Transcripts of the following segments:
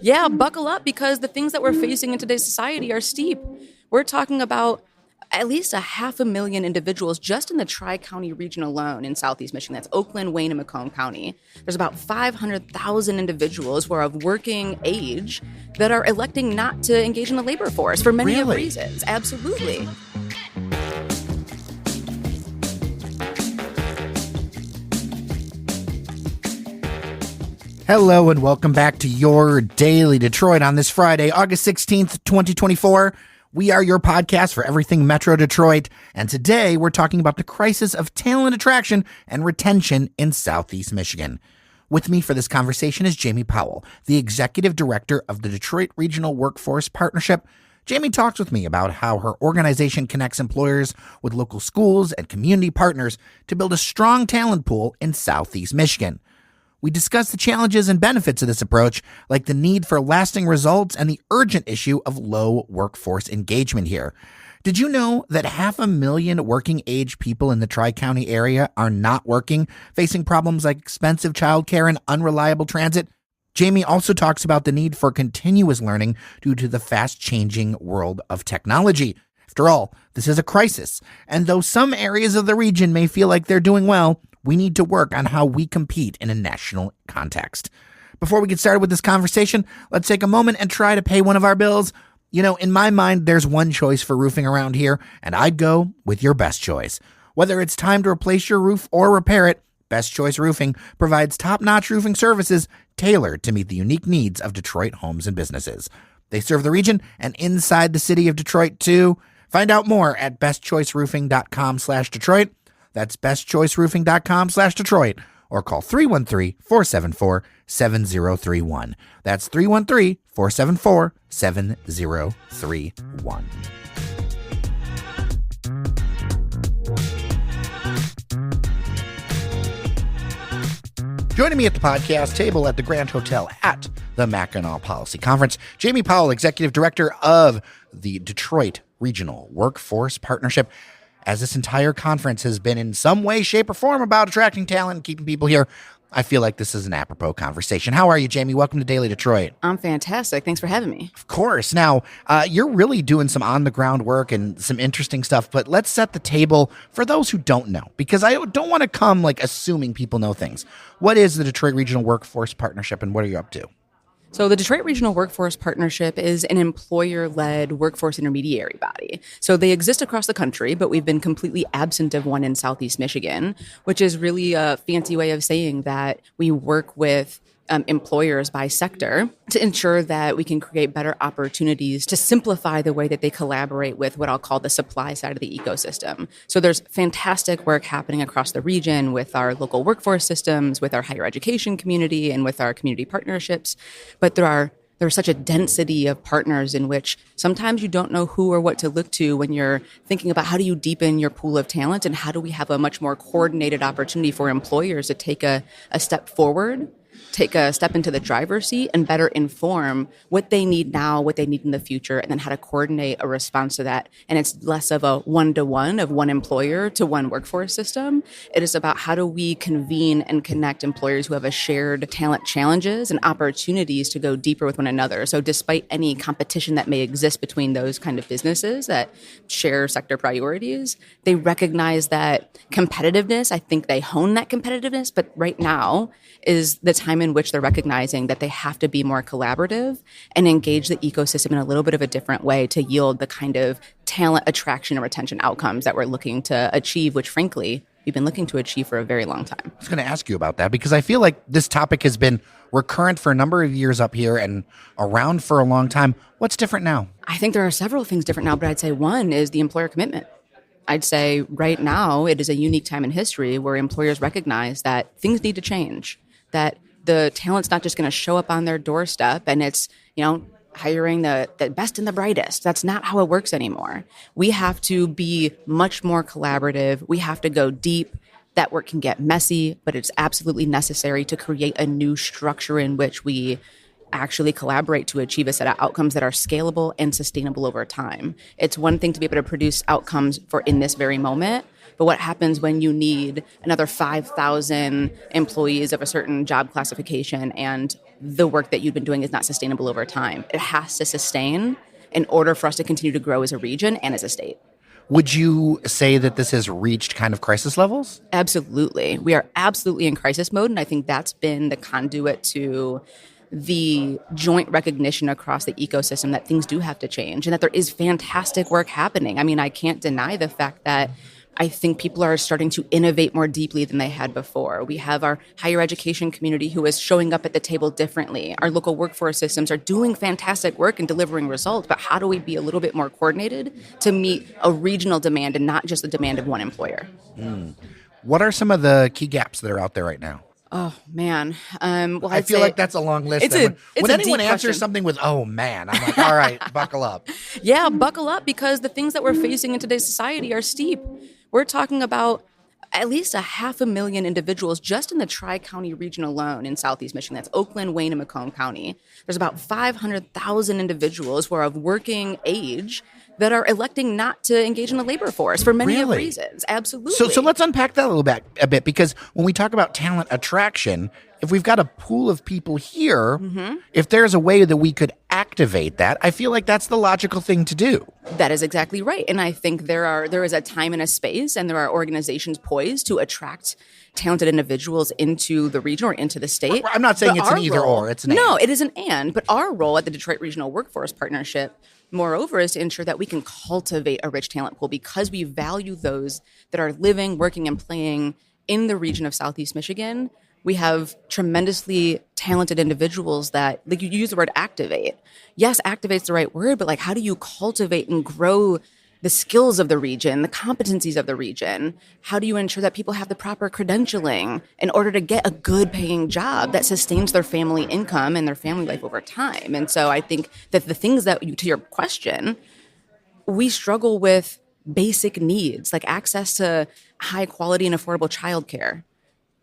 Yeah, buckle up because the things that we're facing in today's society are steep. We're talking about at least 500,000 individuals just in the Tri-County region alone in Southeast Michigan. That's Oakland, Wayne, and Macomb County. There's about 500,000 individuals who are of working age that are electing not to engage in the labor force for many of reasons. Absolutely. Hello and welcome back to your Daily Detroit on this Friday, August 16th, 2024. We are your podcast for everything Metro Detroit, and today we're talking about the crisis of talent attraction and retention in Southeast Michigan. With me for this conversation is Jayme Powell, the Executive Director of the Detroit Regional Workforce Partnership. Jayme talks with me about how her organization connects employers with local schools and community partners to build a strong talent pool in Southeast Michigan. We discuss the challenges and benefits of this approach, like the need for lasting results and the urgent issue of low workforce engagement here. Did you know that 500,000 working-age people in the Tri-County area are not working, facing problems like expensive childcare and unreliable transit? Jayme also talks about the need for continuous learning due to the fast-changing world of technology. After all, this is a crisis, and though some areas of the region may feel like they're doing well, we need to work on how we compete in a national context. Before we get started with this conversation, let's take a moment and try to pay one of our bills. You know, in my mind, there's one choice for roofing around here, and I'd go with your best choice. Whether it's time to replace your roof or repair it, Best Choice Roofing provides top-notch roofing services tailored to meet the unique needs of Detroit homes and businesses. They serve the region and inside the city of Detroit, too. Find out more at bestchoiceroofing.com/Detroit. That's bestchoiceroofing.com/Detroit, or call 313-474-7031. That's 313-474-7031. Joining me at the podcast table at the Grand Hotel at the Mackinac Policy Conference, Jayme Powell, Executive Director of the Detroit Regional Workforce Partnership. As this entire conference has been in some way, shape, or form about attracting talent and keeping people here, I feel like this is an apropos conversation. How are you, Jayme? Welcome to Daily Detroit. I'm fantastic. Thanks for having me. Of course. Now, you're really doing some on-the-ground work and some interesting stuff, but let's set the table for those who don't know, because I don't want to come like assuming people know things. What is the Detroit Regional Workforce Partnership, and what are you up to? So the Detroit Regional Workforce Partnership is an employer-led workforce intermediary body. So they exist across the country, but we've been completely absent of one in Southeast Michigan, which is really a fancy way of saying that we work with employers by sector to ensure that we can create better opportunities to simplify the way that they collaborate with what I'll call the supply side of the ecosystem. So there's fantastic work happening across the region with our local workforce systems, with our higher education community, and with our community partnerships. But there's such a density of partners in which sometimes you don't know who or what to look to when you're thinking about how do you deepen your pool of talent and how do we have a much more coordinated opportunity for employers to take a step forward, take a step into the driver's seat and better inform what they need now, what they need in the future, and then how to coordinate a response to that. And it's less of a one-to-one of one employer to one workforce system. It is about how do we convene and connect employers who have a shared talent challenges and opportunities to go deeper with one another. So despite any competition that may exist between those kind of businesses that share sector priorities, they recognize that competitiveness, I think they hone that competitiveness, but right now is the time in which they're recognizing that they have to be more collaborative and engage the ecosystem in a little bit of a different way to yield the kind of talent attraction and retention outcomes that we're looking to achieve, which frankly, we've been looking to achieve for a very long time. I was going to ask you about that because I feel like this topic has been recurrent for a number of years up here and around for a long time. What's different now? I think there are several things different now, but I'd say one is the employer commitment. I'd say right now it is a unique time in history where employers recognize that things need to change, that the talent's not just going to show up on their doorstep and it's, hiring the best and the brightest. That's not how it works anymore. We have to be much more collaborative. We have to go deep. That work can get messy, but it's absolutely necessary to create a new structure in which we actually collaborate to achieve a set of outcomes that are scalable and sustainable over time. It's one thing to be able to produce outcomes for in this very moment, But what happens when you need another 5,000 employees of a certain job classification and the work that you've been doing is not sustainable over time? It has to sustain in order for us to continue to grow as a region and as a state. Would you say that this has reached kind of crisis levels? Absolutely. We are absolutely in crisis mode. And I think that's been the conduit to the joint recognition across the ecosystem that things do have to change and that there is fantastic work happening. I mean, I can't deny the fact that I think people are starting to innovate more deeply than they had before. We have our higher education community who is showing up at the table differently. Our local workforce systems are doing fantastic work and delivering results, but how do we be a little bit more coordinated to meet a regional demand and not just the demand of one employer? What are some of the key gaps that are out there right now? Oh, man. Well, I feel like that's a long list. When anyone answers question. Something with, oh, man, I'm like, all right, buckle up. Yeah, buckle up, because the things that we're facing in today's society are steep. We're talking about at least 500,000 individuals just in the Tri-County region alone in Southeast Michigan. That's Oakland, Wayne, and Macomb County. There's about 500,000 individuals who are of working age that are electing not to engage in the labor force for many of reasons. Absolutely. So let's unpack that a bit, because when we talk about talent attraction, if we've got a pool of people here, if there's a way that we could activate that, I feel like that's the logical thing to do. That is exactly right. And I think there is a time and a space, and there are organizations poised to attract talented individuals into the region or into the state. I'm not saying it's an either or, it's an and. No, it is an and. But our role at the Detroit Regional Workforce Partnership, moreover, is to ensure that we can cultivate a rich talent pool, because we value those that are living, working, and playing in the region of Southeast Michigan. We have tremendously talented individuals that, like, you use the word activate. Yes, activate's the right word, but like, how do you cultivate and grow the skills of the region, the competencies of the region? How do you ensure that people have the proper credentialing in order to get a good paying job that sustains their family income and their family life over time? And so I think that the things that, to your question, we struggle with basic needs like access to high quality and affordable childcare.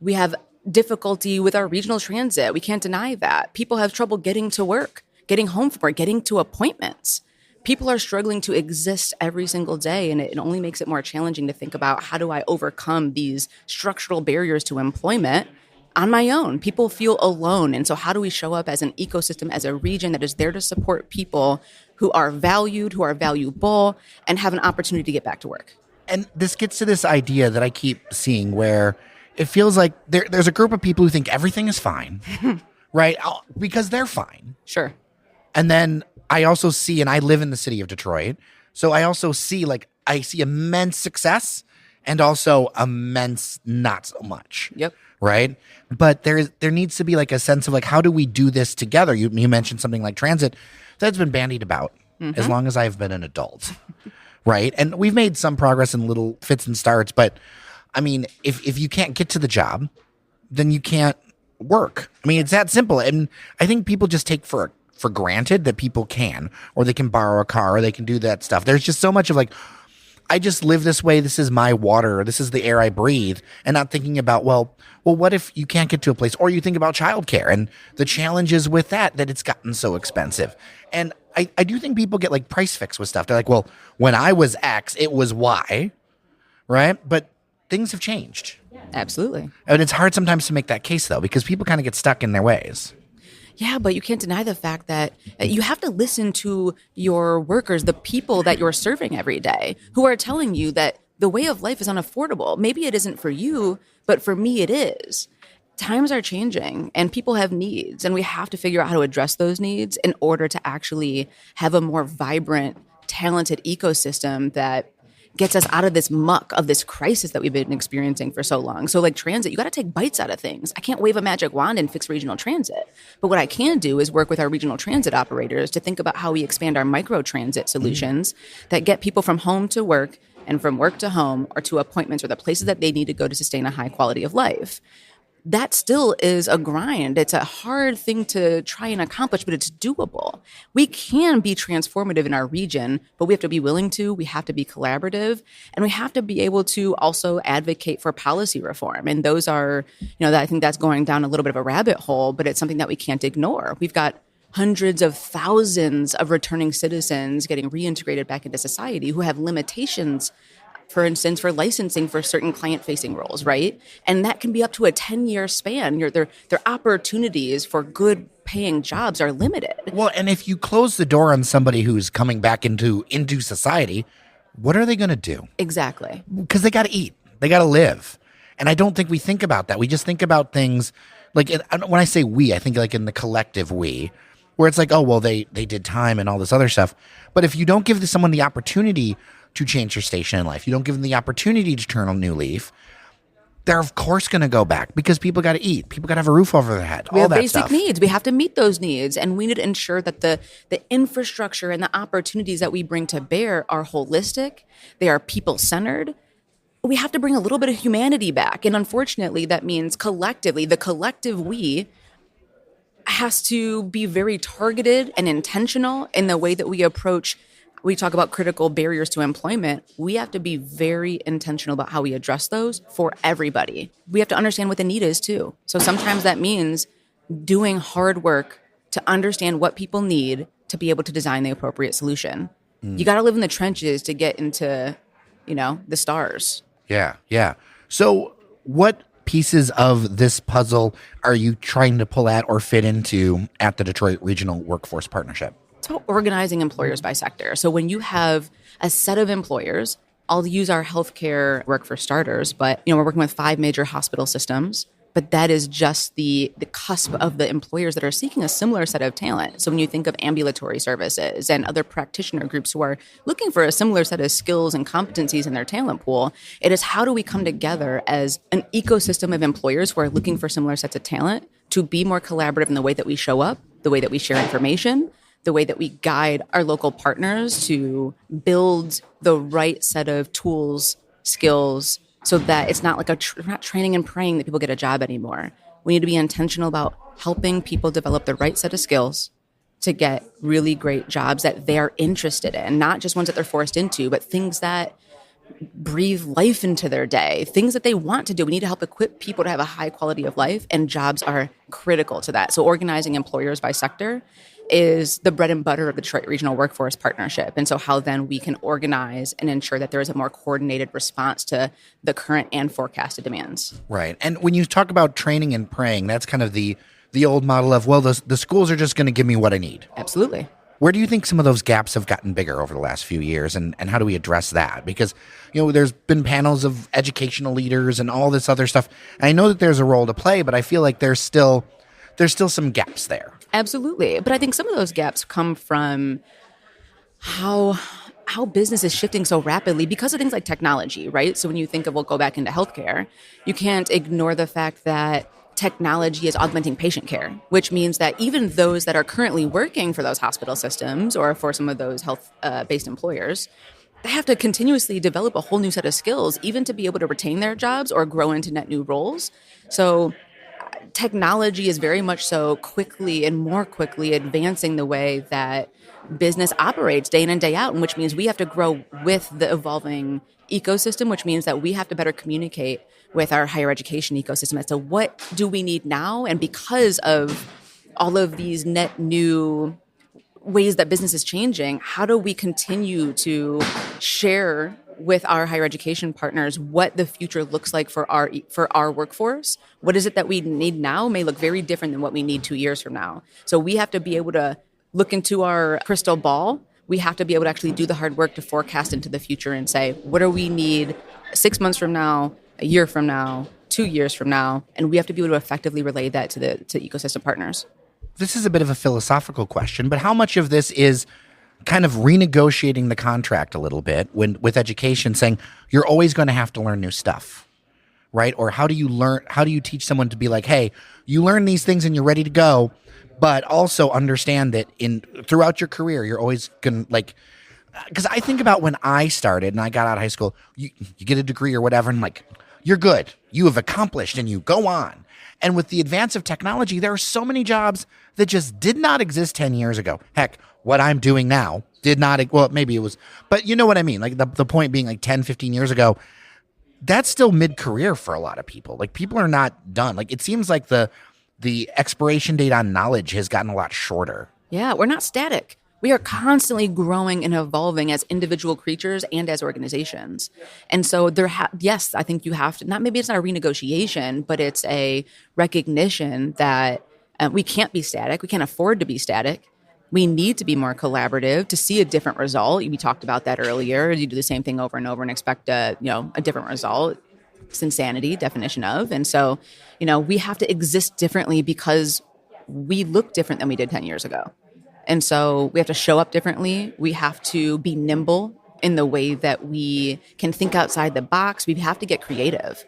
We have difficulty with our regional transit. We can't deny that. People have trouble getting to work, getting home from work, getting to appointments. People are struggling to exist every single day, and it only makes it more challenging to think about, how do I overcome these structural barriers to employment on my own? People feel alone, and so how do we show up as an ecosystem, as a region that is there to support people who are valued, who are valuable, and have an opportunity to get back to work? And this gets to this idea that I keep seeing where it feels like there's a group of people who think everything is fine, right? Because they're fine. Sure. And then I also see, and I live in the city of Detroit, so I also see, I see immense success and also immense not so much. Yep. Right? But there needs to be like a sense of like, how do we do this together? You mentioned something like transit. That's been bandied about as long as I've been an adult. Right? And we've made some progress in little fits and starts, but I mean, if you can't get to the job, then you can't work. I mean, it's that simple. And I think people just take for granted that people can, or they can borrow a car, or they can do that stuff. There's just so much of like, I just live this way. This is my water. This is the air I breathe. And not thinking about, well, what if you can't get to a place? Or you think about childcare and the challenges with that it's gotten so expensive. And I do think people get like price fixed with stuff. They're like, well, when I was X, it was Y, right? But things have changed. Absolutely. And it's hard sometimes to make that case, though, because people kind of get stuck in their ways. Yeah, but you can't deny the fact that you have to listen to your workers, the people that you're serving every day, who are telling you that the way of life is unaffordable. Maybe it isn't for you, but for me it is. Times are changing and people have needs, and we have to figure out how to address those needs in order to actually have a more vibrant, talented ecosystem that gets us out of this muck of this crisis that we've been experiencing for so long. So like transit, you got to take bites out of things. I can't wave a magic wand and fix regional transit. But what I can do is work with our regional transit operators to think about how we expand our micro transit solutions that get people from home to work and from work to home, or to appointments, or the places that they need to go to sustain a high quality of life. That still is a grind. It's a hard thing to try and accomplish, but it's doable. We can be transformative in our region, but we have to be willing to, we have to be collaborative, and we have to be able to also advocate for policy reform. And those are, I think that's going down a little bit of a rabbit hole, but it's something that we can't ignore. We've got hundreds of thousands of returning citizens getting reintegrated back into society who have limitations for instance, for licensing for certain client-facing roles, right? And that can be up to a 10-year span. Their opportunities for good paying jobs are limited. Well, and if you close the door on somebody who's coming back into society, what are they going to do? Exactly. Because they got to eat. They got to live. And I don't think we think about that. We just think about things like when I say we, I think like in the collective we, where it's like, oh, well, they did time and all this other stuff. But if you don't give someone the opportunity to change their station in life, you don't give them the opportunity to turn a new leaf, they're of course going to go back because people got to eat. People got to have a roof over their head. We all have that basic stuff. needs. We have to meet those needs. And we need to ensure that the infrastructure and the opportunities that we bring to bear are holistic. They are people-centered. We have to bring a little bit of humanity back. And unfortunately, that means collectively, the collective we has to be very targeted and intentional in the way that we approach. We talk about critical barriers to employment. We have to be very intentional about how we address those for everybody. We have to understand what the need is too. So sometimes that means doing hard work to understand what people need to be able to design the appropriate solution. You got to live in the trenches to get into, the stars. Yeah. So what pieces of this puzzle are you trying to pull at or fit into at the Detroit Regional Workforce Partnership? It's about organizing employers by sector. So when you have a set of employers, I'll use our healthcare work for starters, but we're working with 5 major hospital systems, but that is just the cusp of the employers that are seeking a similar set of talent. So when you think of ambulatory services and other practitioner groups who are looking for a similar set of skills and competencies in their talent pool, it is how do we come together as an ecosystem of employers who are looking for similar sets of talent to be more collaborative in the way that we show up, the way that we share information, the way that we guide our local partners to build the right set of tools, skills, so that it's not like we're not training and praying that people get a job anymore. We need to be intentional about helping people develop the right set of skills to get really great jobs that they're interested in, not just ones that they're forced into, but things that breathe life into their day, things that they want to do. We need to help equip people to have a high quality of life, and jobs are critical to that. So organizing employers by sector is the bread and butter of the Detroit Regional Workforce Partnership. And so how then we can organize and ensure that there is a more coordinated response to the current and forecasted demands. Right. And when you talk about training and praying, that's kind of the old model of, well, the schools are just going to give me what I need. Absolutely. Where do you think some of those gaps have gotten bigger over the last few years, and how do we address that? Because, there's been panels of educational leaders and all this other stuff. I know that there's a role to play, but I feel like there's still some gaps there. Absolutely. But I think some of those gaps come from how business is shifting so rapidly because of things like technology, right? So when you think of, we'll go back into healthcare, you can't ignore the fact that technology is augmenting patient care, which means that even those that are currently working for those hospital systems or for some of those health-based employers, they have to continuously develop a whole new set of skills, even to be able to retain their jobs or grow into net new roles. So technology is very much so quickly and more quickly advancing the way that business operates day in and day out, and which means we have to grow with the evolving ecosystem, which means that we have to better communicate with our higher education ecosystem as to what do we need now. And because of all of these net new ways that business is changing, how do we continue to share with our higher education partners what the future looks like for our workforce? What is it that we need now may look very different than what we need 2 years from now. So we have to be able to look into our crystal ball. We have to be able to actually do the hard work to forecast into the future and say, what do we need 6 months from now, a year from now, 2 years from now? And we have to be able to effectively relay that to ecosystem partners. This is a bit of a philosophical question, but how much of this is kind of renegotiating the contract a little bit with education, saying you're always going to have to learn new stuff, right? Or how do you teach someone to be like, hey, you learn these things and you're ready to go, but also understand that throughout your career, you're always going to because I think about when I started and I got out of high school, you get a degree or whatever, and you're good. You have accomplished and you go on. And with the advance of technology, there are so many jobs that just did not exist 10 years ago. Heck, what I'm doing now did not, well, maybe it was, but you know what I mean? The point being 10, 15 years ago, that's still mid-career for a lot of people. People are not done. It seems like the expiration date on knowledge has gotten a lot shorter. Yeah, we're not static. We are constantly growing and evolving as individual creatures and as organizations. And so yes, I think you have to, not, maybe it's not a renegotiation, but it's a recognition that we can't be static. We can't afford to be static. We need to be more collaborative to see a different result. We talked about that earlier. You do the same thing over and over and expect a different result. It's insanity, definition of. And so, we have to exist differently because we look different than we did 10 years ago. And so we have to show up differently. We have to be nimble in the way that we can think outside the box. We have to get creative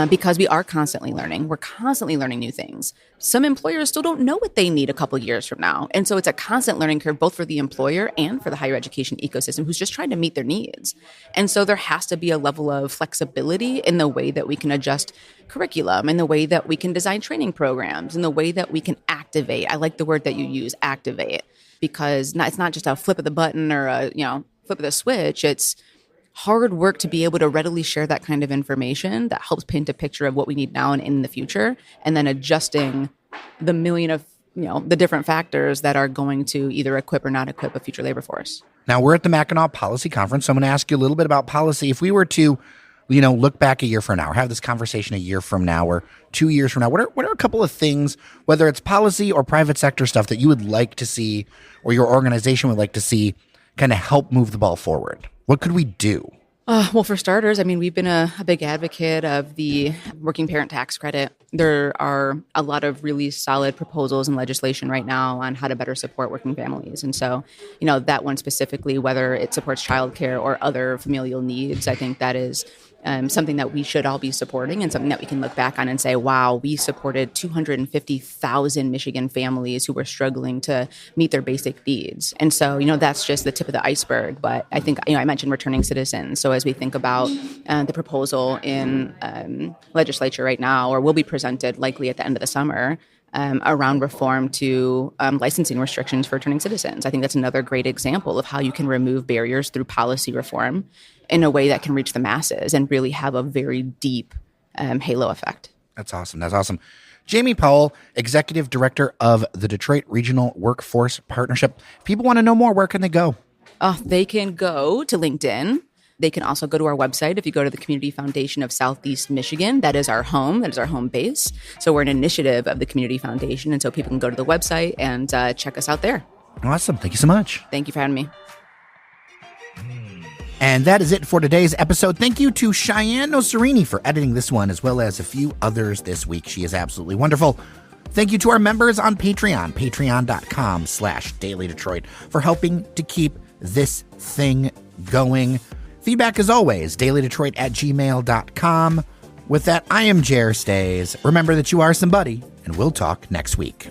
because we are constantly learning. We're constantly learning new things. Some employers still don't know what they need a couple years from now. And so it's a constant learning curve, both for the employer and for the higher education ecosystem who's just trying to meet their needs. And so there has to be a level of flexibility in the way that we can adjust curriculum, in the way that we can design training programs, in the way that we can activate. I like the word that you use, activate. Because it's not just a flip of the button or a flip of the switch. It's hard work to be able to readily share that kind of information that helps paint a picture of what we need now and in the future, and then adjusting the million of the different factors that are going to either equip or not equip a future labor force. Now we're at the Mackinac Policy Conference, so I'm going to ask you a little bit about policy. If we were to look back a year from now, or have this conversation a year from now, or 2 years from now, what are a couple of things, whether it's policy or private sector stuff, that you would like to see, or your organization would like to see, kind of help move the ball forward? What could we do? Well, for starters, we've been a big advocate of the working parent tax credit. There are a lot of really solid proposals and legislation right now on how to better support working families. And so, that one specifically, whether it supports childcare or other familial needs, I think that is something that we should all be supporting, and something that we can look back on and say, wow, we supported 250,000 Michigan families who were struggling to meet their basic needs. And so, that's just the tip of the iceberg. But I think, I mentioned returning citizens. So as we think about the proposal in legislature right now, or will be presented likely at the end of the summer, around reform to licensing restrictions for returning citizens. I think that's another great example of how you can remove barriers through policy reform in a way that can reach the masses and really have a very deep halo effect. That's awesome. Jayme Powell, Executive Director of the Detroit Regional Workforce Partnership. If people want to know more, where can they go? They can go to LinkedIn. They can also go to our website. If you go to the Community Foundation of Southeast Michigan, that is our home. That is our home base. So we're an initiative of the Community Foundation. And so people can go to the website and check us out there. Awesome. Thank you so much. Thank you for having me. And that is it for today's episode. Thank you to Cheyenne Nocerini for editing this one, as well as a few others this week. She is absolutely wonderful. Thank you to our members on Patreon, patreon.com/dailydetroit, for helping to keep this thing going. Feedback, as always, dailydetroit@gmail.com. With that, I am Jer Stays. Remember that you are somebody, and we'll talk next week.